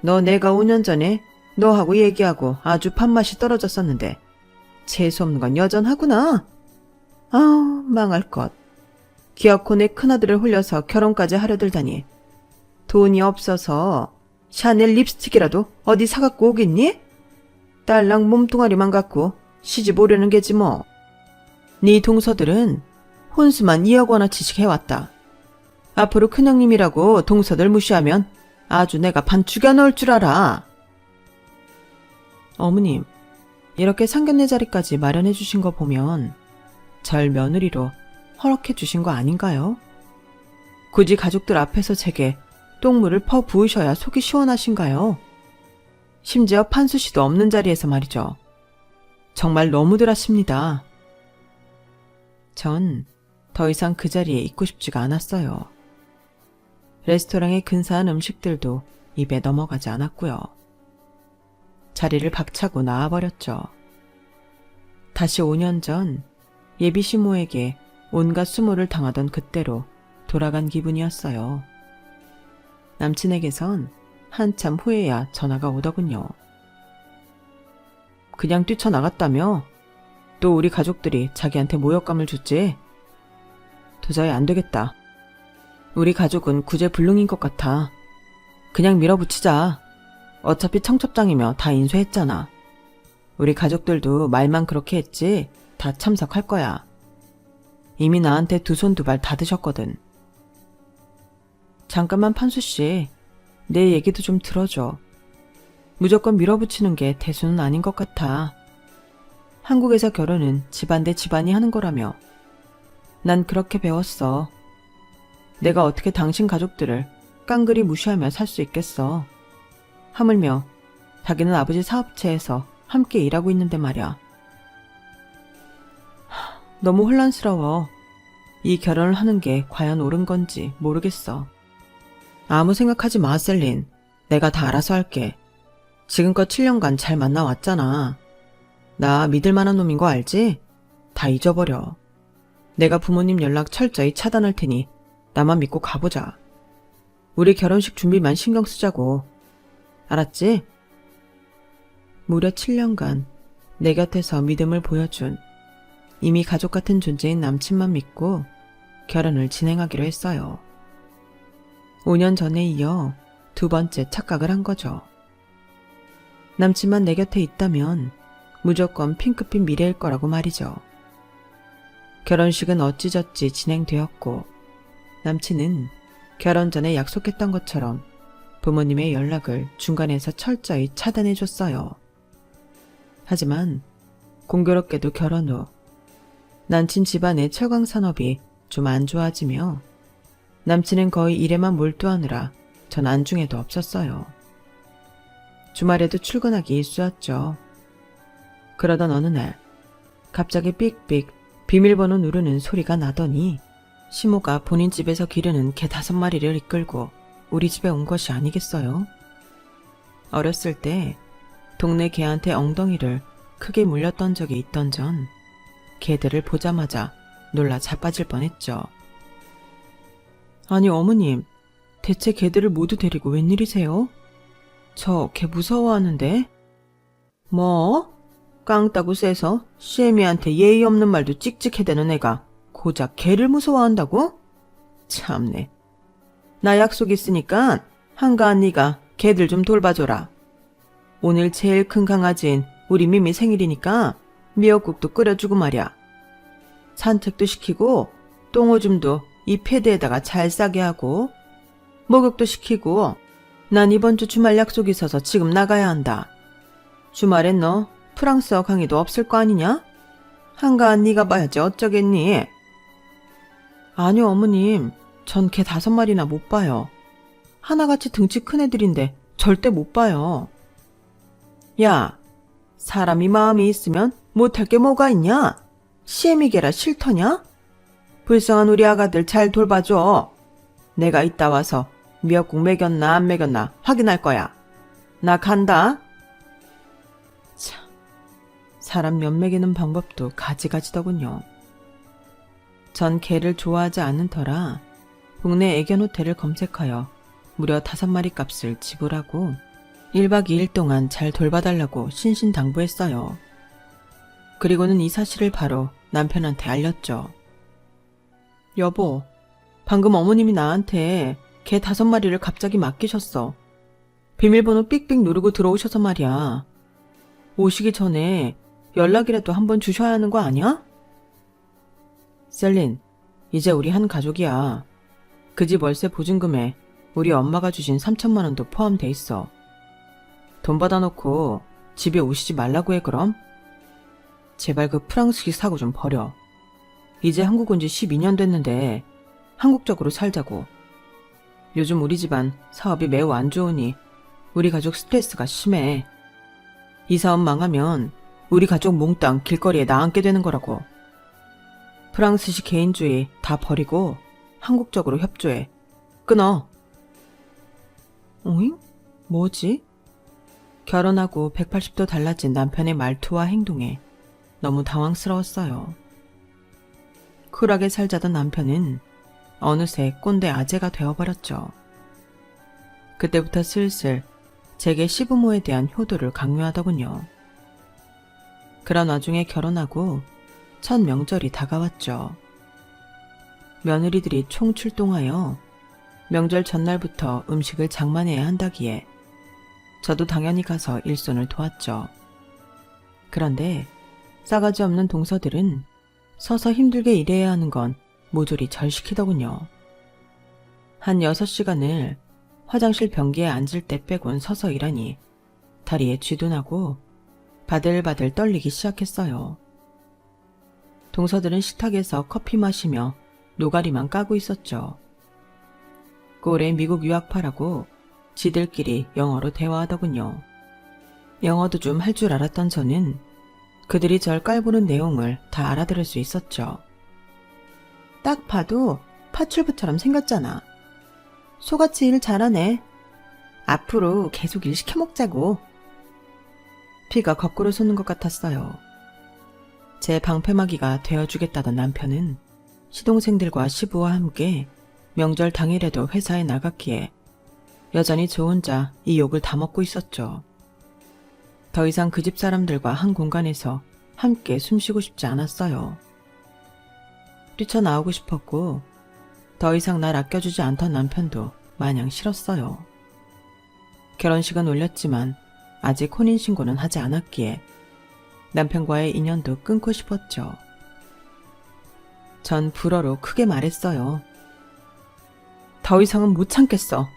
너 내가 5년 전에 너하고 얘기하고 아주 밥맛이 떨어졌었는데 재수없는 건 여전하구나. 아, 망할 것. 기어코 내 큰아들을 홀려서 결혼까지 하려 들다니. 돈이 없어서 샤넬 립스틱이라도 어디 사갖고 오겠니? 딸랑 몸뚱아리만 갖고 시집 오려는 게지 뭐. 네 동서들은 혼수만 2억 원어치씩 해왔다. 앞으로 큰형님이라고 동서들 무시하면 아주 내가 반 죽여 넣을 줄 알아. 어머님, 이렇게 상견례 자리까지 마련해 주신 거 보면 절 며느리로 허락해 주신 거 아닌가요? 굳이 가족들 앞에서 제게 똥물을 퍼 부으셔야 속이 시원하신가요? 심지어 판수 씨도 없는 자리에서 말이죠. 정말 너무들 하십니다. 전 더 이상 그 자리에 있고 싶지가 않았어요. 레스토랑의 근사한 음식들도 입에 넘어가지 않았고요. 자리를 박차고 나와버렸죠. 다시 5년 전 예비 시모에게 온갖 수모를 당하던 그때로 돌아간 기분이었어요. 남친에게선 한참 후에야 전화가 오더군요. 그냥 뛰쳐나갔다며? 또 우리 가족들이 자기한테 모욕감을 줬지? 도저히 안 되겠다. 우리 가족은 구제불능인 것 같아. 그냥 밀어붙이자. 어차피 청첩장이며 다 인수했잖아. 우리 가족들도 말만 그렇게 했지 다 참석할 거야. 이미 나한테 두 손 두 발 다 드셨거든. 잠깐만 판수씨, 내 얘기도 좀 들어줘. 무조건 밀어붙이는 게 대수는 아닌 것 같아. 한국에서 결혼은 집안 대 집안이 하는 거라며. 난 그렇게 배웠어. 내가 어떻게 당신 가족들을 깡그리 무시하며 살 수 있겠어. 하물며 자기는 아버지 사업체에서 함께 일하고 있는데 말이야. 너무 혼란스러워. 이 결혼을 하는 게 과연 옳은 건지 모르겠어. 아무 생각하지 마, 셀린. 내가 다 알아서 할게. 지금껏 7년간 잘 만나왔잖아. 나 믿을 만한 놈인 거 알지? 다 잊어버려. 내가 부모님 연락 철저히 차단할 테니 나만 믿고 가보자. 우리 결혼식 준비만 신경 쓰자고. 알았지? 무려 7년간 내 곁에서 믿음을 보여준 이미 가족 같은 존재인 남친만 믿고 결혼을 진행하기로 했어요. 5년 전에 이어 두 번째 착각을 한 거죠. 남친만 내 곁에 있다면 무조건 핑크빛 미래일 거라고 말이죠. 결혼식은 어찌저찌 진행되었고 남친은 결혼 전에 약속했던 것처럼 부모님의 연락을 중간에서 철저히 차단해줬어요. 하지만 공교롭게도 결혼 후 남친 집안의 채광 산업이 좀 안 좋아지며 남친은 거의 일에만 몰두하느라 전 안중에도 없었어요. 주말에도 출근하기 일쑤였죠. 그러던 어느 날 갑자기 삑삑 비밀번호 누르는 소리가 나더니 시모가 본인 집에서 기르는 개 5마리를 이끌고 우리 집에 온 것이 아니겠어요? 어렸을 때 동네 개한테 엉덩이를 크게 물렸던 적이 있던 전 개들을 보자마자 놀라 자빠질 뻔했죠. 아니 어머님, 대체 개들을 모두 데리고 웬일이세요? 저 개 무서워하는데? 뭐? 깡따구 세서 시애미한테 예의 없는 말도 찍찍해대는 애가 고작 개를 무서워한다고? 참네. 나 약속 있으니까 한가한 네가 개들 좀 돌봐줘라. 오늘 제일 큰 강아지인 우리 미미 생일이니까 미역국도 끓여주고 말이야. 산책도 시키고 똥오줌도 이 패드에다가 잘 싸게 하고 목욕도 시키고 난 이번 주 주말 약속이 있어서 지금 나가야 한다. 주말엔 너 프랑스어 강의도 없을 거 아니냐? 한가한 네가 봐야지 어쩌겠니? 아니요 어머님, 전 개 5마리나 못 봐요. 하나같이 등치 큰 애들인데 절대 못 봐요. 야, 사람이 마음이 있으면 못할 게 뭐가 있냐? 시애미 개라 싫더냐? 불쌍한 우리 아가들 잘 돌봐줘. 내가 이따 와서 미역국 먹였나 안 먹였나 확인할 거야. 나 간다. 참, 사람 면 먹이는 방법도 가지가지더군요. 전 개를 좋아하지 않는 터라 동네 애견 호텔을 검색하여 무려 5마리 값을 지불하고 1박 2일 동안 잘 돌봐달라고 신신당부했어요. 그리고는 이 사실을 바로 남편한테 알렸죠. 여보, 방금 어머님이 나한테 개 5마리를 갑자기 맡기셨어. 비밀번호 삑삑 누르고 들어오셔서 말이야. 오시기 전에 연락이라도 한번 주셔야 하는 거 아니야? 셀린, 이제 우리 한 가족이야. 그 집 월세 보증금에 우리 엄마가 주신 3천만 원도 포함돼 있어. 돈 받아놓고 집에 오시지 말라고 해 그럼? 제발 그 프랑스식 사고 좀 버려. 이제 한국 온 지 12년 됐는데 한국적으로 살자고. 요즘 우리 집안 사업이 매우 안 좋으니 우리 가족 스트레스가 심해. 이 사업 망하면 우리 가족 몽땅 길거리에 나앉게 되는 거라고. 프랑스식 개인주의 다 버리고 한국적으로 협조해. 끊어. 오잉? 뭐지? 결혼하고 180도 달라진 남편의 말투와 행동에 너무 당황스러웠어요. 쿨하게 살자던 남편은 어느새 꼰대 아재가 되어버렸죠. 그때부터 슬슬 제게 시부모에 대한 효도를 강요하더군요. 그런 와중에 결혼하고 첫 명절이 다가왔죠. 며느리들이 총출동하여 명절 전날부터 음식을 장만해야 한다기에 저도 당연히 가서 일손을 도왔죠. 그런데 싸가지 없는 동서들은 서서 힘들게 일해야 하는 건 모조리 절 시키더군요. 한 6시간을 화장실 변기에 앉을 때 빼곤 서서 일하니 다리에 쥐도 나고 바들바들 떨리기 시작했어요. 동서들은 식탁에서 커피 마시며 노가리만 까고 있었죠. 꼴에 미국 유학파라고 지들끼리 영어로 대화하더군요. 영어도 좀 할 줄 알았던 저는 그들이 절 깔보는 내용을 다 알아들을 수 있었죠. 딱 봐도 파출부처럼 생겼잖아. 소같이 일 잘하네. 앞으로 계속 일 시켜먹자고. 피가 거꾸로 솟는 것 같았어요. 제 방패막이가 되어주겠다던 남편은 시동생들과 시부와 함께 명절 당일에도 회사에 나갔기에 여전히 저 혼자 이 욕을 다 먹고 있었죠. 더 이상 그 집 사람들과 한 공간에서 함께 숨쉬고 싶지 않았어요. 뛰쳐나오고 싶었고 더 이상 날 아껴주지 않던 남편도 마냥 싫었어요. 결혼식은 올렸지만 아직 혼인신고는 하지 않았기에 남편과의 인연도 끊고 싶었죠. 전 불어로 크게 말했어요. 더 이상은 못 참겠어.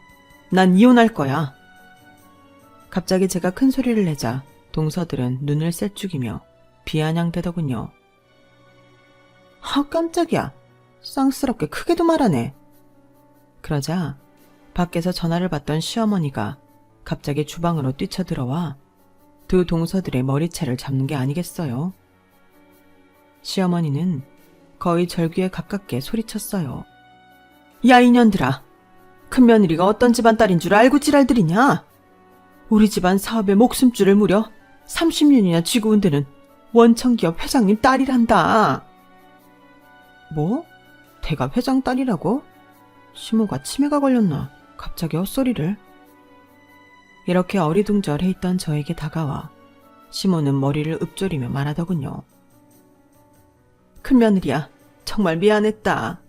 난 이혼할 거야. 갑자기 제가 큰 소리를 내자 동서들은 눈을 셀쭉이며 비아냥대더군요. 깜짝이야. 쌍스럽게 크게도 말하네. 그러자 밖에서 전화를 받던 시어머니가 갑자기 주방으로 뛰쳐들어와 두 동서들의 머리채를 잡는 게 아니겠어요. 시어머니는 거의 절규에 가깝게 소리쳤어요. 야 이년들아, 큰며느리가 어떤 집안 딸인 줄 알고 지랄들이냐? 우리 집안 사업에 목숨줄을 무려 30년이나 쥐고 온 데는 원청기업 회장님 딸이란다. 뭐? 대가 회장 딸이라고? 시모가 치매가 걸렸나? 갑자기 헛소리를. 이렇게 어리둥절해 있던 저에게 다가와 시모는 머리를 읊조리며 말하더군요. 큰며느리야, 정말 미안했다.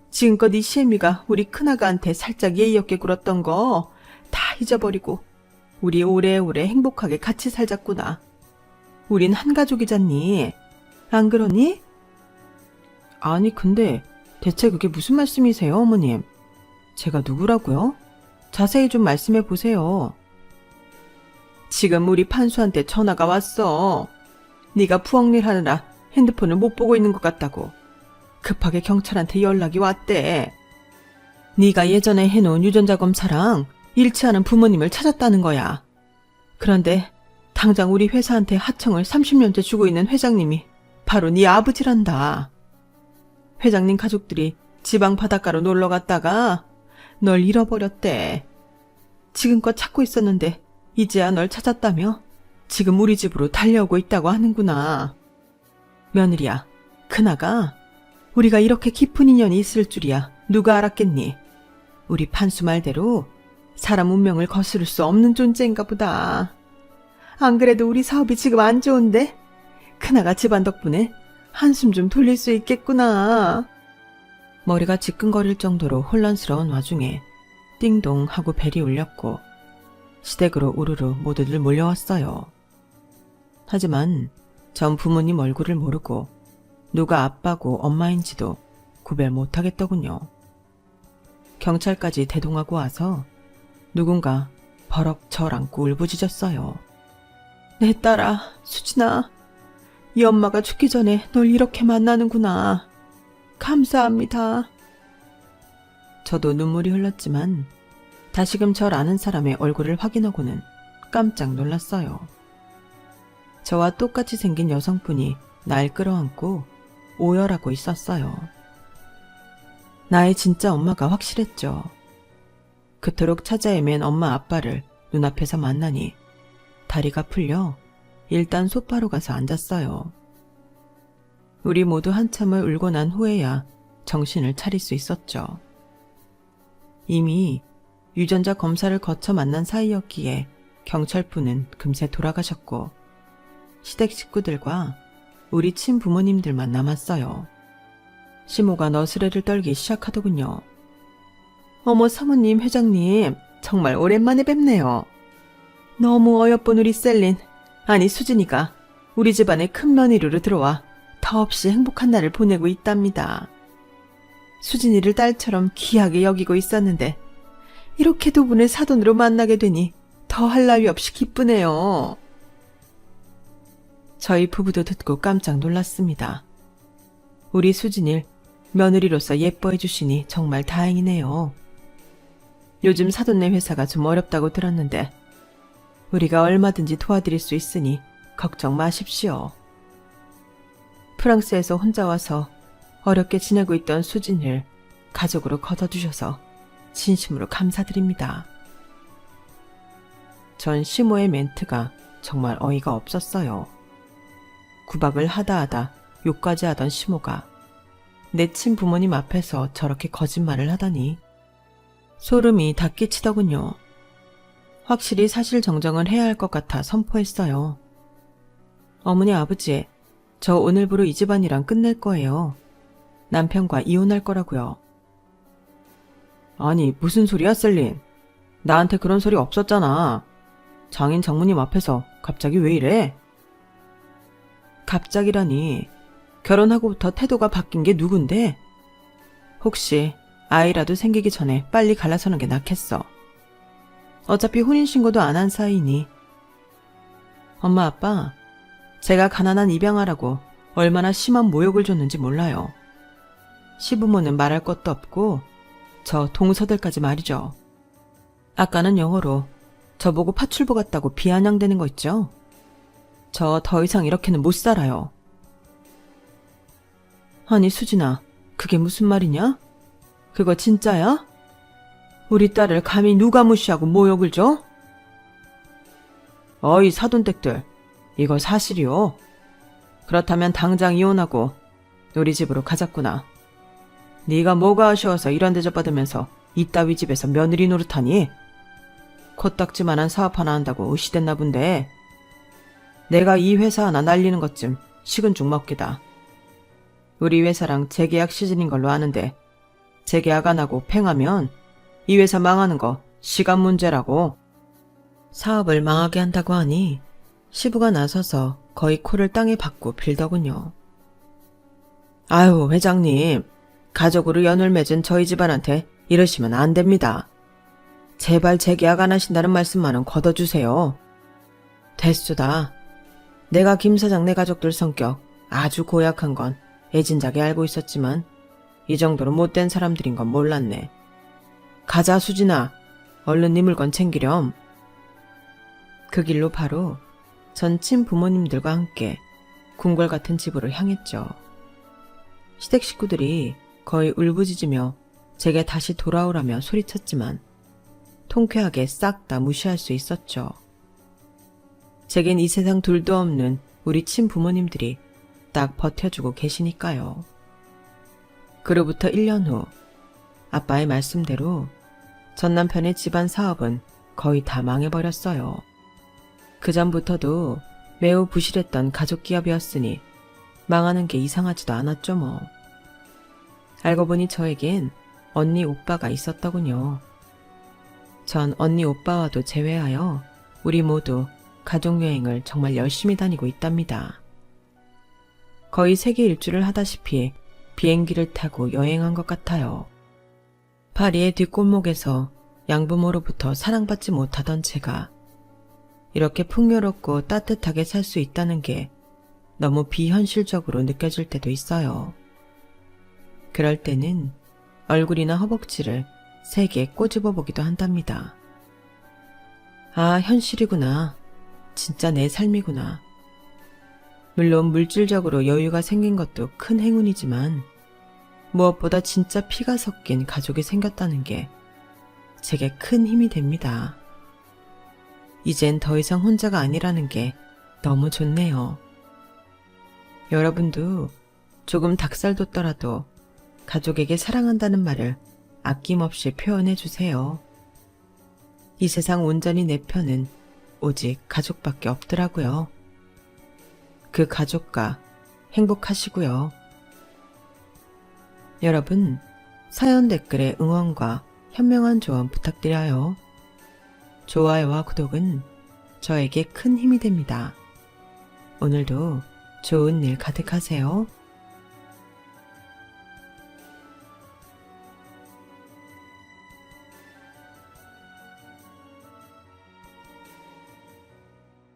지금껏 이 시애미가 우리 큰아가한테 살짝 예의 없게 굴었던 거 다 잊어버리고 우리 오래오래 행복하게 같이 살자꾸나. 우린 한 가족이잖니. 안 그러니? 아니 근데 대체 그게 무슨 말씀이세요, 어머님? 제가 누구라고요? 자세히 좀 말씀해 보세요. 지금 우리 판수한테 전화가 왔어. 네가 부엌일 하느라 핸드폰을 못 보고 있는 것 같다고. 급하게 경찰한테 연락이 왔대. 네가 예전에 해놓은 유전자 검사랑 일치하는 부모님을 찾았다는 거야. 그런데 당장 우리 회사한테 하청을 30년째 주고 있는 회장님이 바로 네 아버지란다. 회장님 가족들이 지방 바닷가로 놀러 갔다가 널 잃어버렸대. 지금껏 찾고 있었는데 이제야 널 찾았다며 지금 우리 집으로 달려오고 있다고 하는구나. 며느리야, 큰아가 우리가 이렇게 깊은 인연이 있을 줄이야 누가 알았겠니? 우리 판수 말대로 사람 운명을 거스를 수 없는 존재인가 보다. 안 그래도 우리 사업이 지금 안 좋은데 큰아가 집안 덕분에 한숨 좀 돌릴 수 있겠구나. 머리가 지끈거릴 정도로 혼란스러운 와중에 띵동 하고 벨이 울렸고 시댁으로 우르르 모두들 몰려왔어요. 하지만 전 부모님 얼굴을 모르고 누가 아빠고 엄마인지도 구별 못하겠더군요. 경찰까지 대동하고 와서 누군가 버럭 절 안고 울부짖었어요. 내 딸아, 수진아. 이 엄마가 죽기 전에 널 이렇게 만나는구나. 감사합니다. 저도 눈물이 흘렀지만 다시금 절 아는 사람의 얼굴을 확인하고는 깜짝 놀랐어요. 저와 똑같이 생긴 여성분이 날 끌어안고 오열하고 있었어요. 나의 진짜 엄마가 확실했죠. 그토록 찾아 헤맨 엄마 아빠를 눈앞에서 만나니 다리가 풀려 일단 소파로 가서 앉았어요. 우리 모두 한참을 울고 난 후에야 정신을 차릴 수 있었죠. 이미 유전자 검사를 거쳐 만난 사이였기에 경찰분은 금세 돌아가셨고 시댁 식구들과 우리 친부모님들만 남았어요. 시모가 너스레를 떨기 시작하더군요. 어머 사모님, 회장님, 정말 오랜만에 뵙네요. 너무 어여쁜 우리 셀린, 아니 수진이가 우리 집안에 큰 며느리로 들어와 더없이 행복한 날을 보내고 있답니다. 수진이를 딸처럼 귀하게 여기고 있었는데 이렇게 두 분을 사돈으로 만나게 되니 더할 나위 없이 기쁘네요. 저희 부부도 듣고 깜짝 놀랐습니다. 우리 수진이를 며느리로서 예뻐해 주시니 정말 다행이네요. 요즘 사돈네 회사가 좀 어렵다고 들었는데 우리가 얼마든지 도와드릴 수 있으니 걱정 마십시오. 프랑스에서 혼자 와서 어렵게 지내고 있던 수진이를 가족으로 거둬주셔서 진심으로 감사드립니다. 전 시모의 멘트가 정말 어이가 없었어요. 구박을 하다 욕까지 하던 시모가 내 친부모님 앞에서 저렇게 거짓말을 하다니 소름이 다 끼치더군요. 확실히 사실 정정을 해야 할 것 같아 선포했어요. 어머니 아버지, 저 오늘부로 이 집안이랑 끝낼 거예요. 남편과 이혼할 거라고요. 아니 무슨 소리야 셀린. 나한테 그런 소리 없었잖아. 장인 장모님 앞에서 갑자기 왜 이래? 갑자기라니 결혼하고부터 태도가 바뀐 게 누군데? 혹시 아이라도 생기기 전에 빨리 갈라서는 게 낫겠어. 어차피 혼인신고도 안 한 사이니. 엄마 아빠, 제가 가난한 입양아라고 얼마나 심한 모욕을 줬는지 몰라요. 시부모는 말할 것도 없고 저 동서들까지 말이죠. 아까는 영어로 저보고 파출부 같다고 비아냥대는 거 있죠? 저 더 이상 이렇게는 못 살아요. 아니 수진아, 그게 무슨 말이냐? 그거 진짜야? 우리 딸을 감히 누가 무시하고 모욕을 줘? 어이 사돈댁들, 이거 사실이요. 그렇다면 당장 이혼하고 우리 집으로 가자꾸나. 네가 뭐가 아쉬워서 이런 대접 받으면서 이따위 집에서 며느리 노릇하니? 코딱지만한 사업 하나 한다고 의시됐나 본데 내가 이 회사 하나 날리는 것쯤 식은 죽 먹기다. 우리 회사랑 재계약 시즌인 걸로 아는데 재계약 안 하고 팽하면 이 회사 망하는 거 시간 문제라고. 사업을 망하게 한다고 하니 시부가 나서서 거의 코를 땅에 박고 빌더군요. 아유 회장님, 가족으로 연을 맺은 저희 집안한테 이러시면 안 됩니다. 제발 재계약 안 하신다는 말씀만은 걷어주세요. 됐수다. 내가 김 사장네 가족들 성격 아주 고약한 건 애진작에 알고 있었지만 이 정도로 못된 사람들인 건 몰랐네. 가자 수진아, 얼른 네 물건 챙기렴. 그 길로 바로 전 친부모님들과 함께 궁궐 같은 집으로 향했죠. 시댁 식구들이 거의 울부짖으며 제게 다시 돌아오라며 소리쳤지만 통쾌하게 싹 다 무시할 수 있었죠. 제겐 이 세상 둘도 없는 우리 친부모님들이 딱 버텨주고 계시니까요. 그로부터 1년 후 아빠의 말씀대로 전 남편의 집안 사업은 거의 다 망해버렸어요. 그 전부터도 매우 부실했던 가족 기업이었으니 망하는 게 이상하지도 않았죠 뭐. 알고 보니 저에겐 언니 오빠가 있었더군요. 전 언니 오빠와도 제외하여 우리 모두 가족여행을 정말 열심히 다니고 있답니다. 거의 세계 일주를 하다시피 비행기를 타고 여행한 것 같아요. 파리의 뒷골목에서 양부모로부터 사랑받지 못하던 제가 이렇게 풍요롭고 따뜻하게 살 수 있다는 게 너무 비현실적으로 느껴질 때도 있어요. 그럴 때는 얼굴이나 허벅지를 세게 꼬집어 보기도 한답니다. 아, 현실이구나. 진짜 내 삶이구나. 물론 물질적으로 여유가 생긴 것도 큰 행운이지만 무엇보다 진짜 피가 섞인 가족이 생겼다는 게 제게 큰 힘이 됩니다. 이젠 더 이상 혼자가 아니라는 게 너무 좋네요. 여러분도 조금 닭살 돋더라도 가족에게 사랑한다는 말을 아낌없이 표현해 주세요. 이 세상 온전히 내 편은 오직 가족밖에 없더라고요. 그 가족과 행복하시고요. 여러분, 사연 댓글에 응원과 현명한 조언 부탁드려요. 좋아요와 구독은 저에게 큰 힘이 됩니다. 오늘도 좋은 일 가득하세요.